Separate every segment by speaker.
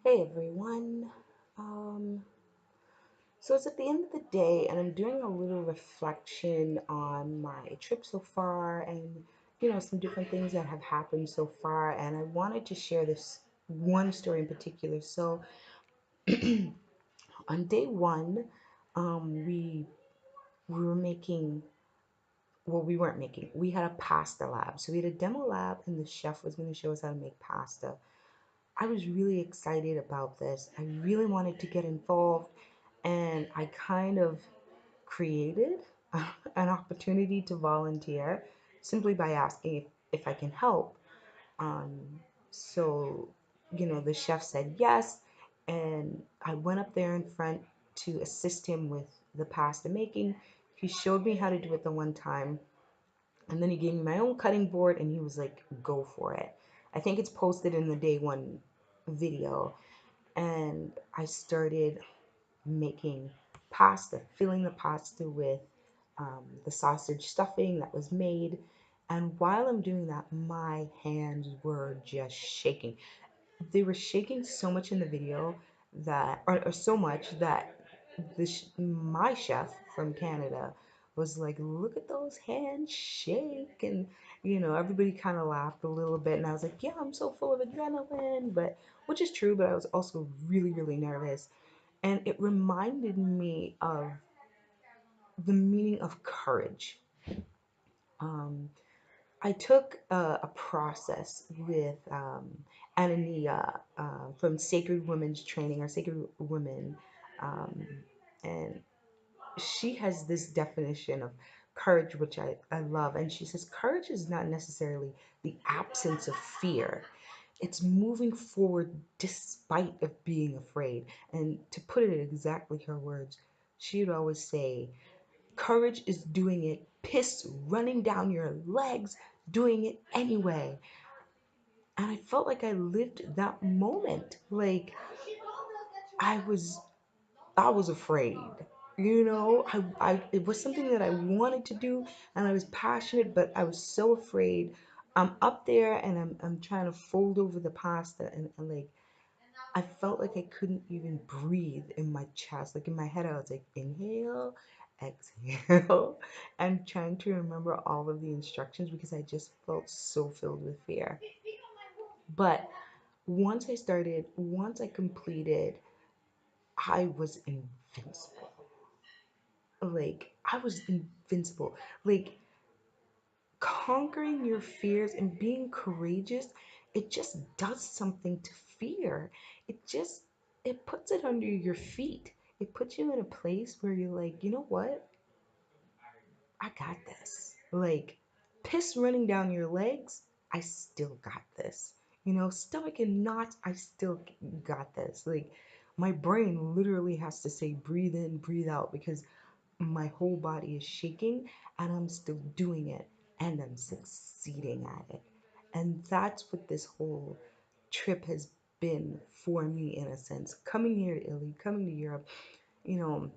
Speaker 1: Hey everyone. Um, so it's at the end of the day, and I'm doing a little reflection on my trip so far and, some different things that have happened so far. And I wanted to share this one story in particular. So on day one, we were making, well, we weren't making, we had a pasta lab. So we had a demo lab, and the chef was going to show us how to make pasta. I was really excited about this. I really wanted to get involved, and I kind of created an opportunity to volunteer simply by asking if I can help. Um, so, the chef said yes, and I went up there in front to assist him with the pasta making. He showed me how to do it the one time, and then he gave me my own cutting board, and he was like, go for it. I think it's posted in the day one video. And I started making pasta, filling the pasta with the sausage stuffing that was made. And while I'm doing that, my hands were just shaking. They were shaking so much in the video that, or so much that my chef from Canada was like, look at those hands shake. And, everybody kind of laughed a little bit. And I was like, yeah, I'm so full of adrenaline, but which is true, but I was also really, really nervous. And it reminded me of the meaning of courage. Um, I took a process with Anania from Sacred Women's Training or Sacred Women, um, and she has this definition of courage, which I love. And she says, courage is not necessarily the absence of fear. It's moving forward despite of being afraid. And to put it in exactly her words, she would always say, courage is doing it, piss running down your legs, doing it anyway. And I felt like I lived that moment. Like I was I was afraid. It was something that I wanted to do and I was passionate, but I was so afraid. I'm up there and I'm trying to fold over the pasta, and like I felt like I couldn't even breathe in my chest. Like in my head I was like, inhale, exhale, and trying to remember all of the instructions because I just felt so filled with fear. But once I completed, I was invincible. Like I was invincible. Like conquering your fears and being courageous, it just does something to fear. It puts it under your feet. It puts you in a place where you're like, you know what? I got this. Like piss running down your legs, I still got this. Stomach and knots, I still got this. Like my brain literally has to say breathe in, breathe out because my whole body is shaking and I'm still doing it and I'm succeeding at it. And that's what this whole trip has been for me in a sense. Coming here to Italy, coming to Europe, you know,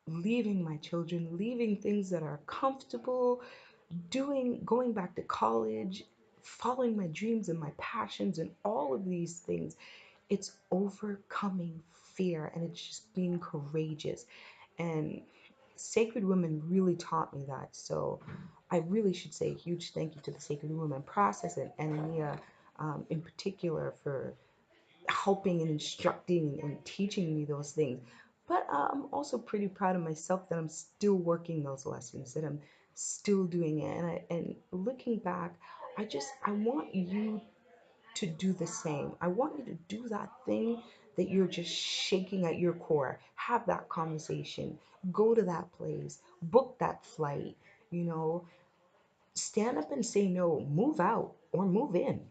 Speaker 1: leaving my children, leaving things that are comfortable, going back to college, following my dreams and my passions and all of these things. It's overcoming fear and it's just being courageous. And Sacred Women really taught me that. So I really should say a huge thank you to the Sacred Women process and Anania in particular for helping and instructing and teaching me those things. But I'm also pretty proud of myself that I'm still working those lessons, that I'm still doing it. And looking back, I want you to do the same. I want you to do that thing that you're just shaking at your core. Have that conversation. Go to that place. Book that flight. You know, stand up and say no. Move out or move in.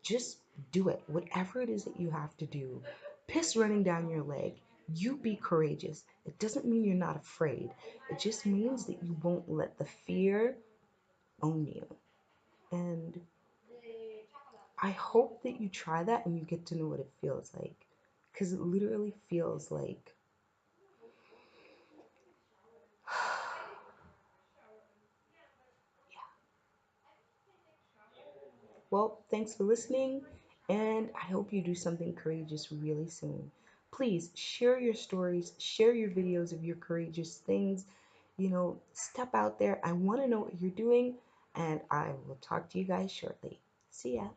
Speaker 1: Just do it. Whatever it is that you have to do. Piss running down your leg. You be courageous. It doesn't mean you're not afraid. It just means that you won't let the fear own you. And I hope that you try that and you get to know what it feels like. Because it literally feels like, well, thanks for listening. And I hope you do something courageous really soon. Please share your stories, share your videos of your courageous things. Step out there. I want to know what you're doing, and I will talk to you guys shortly. See ya.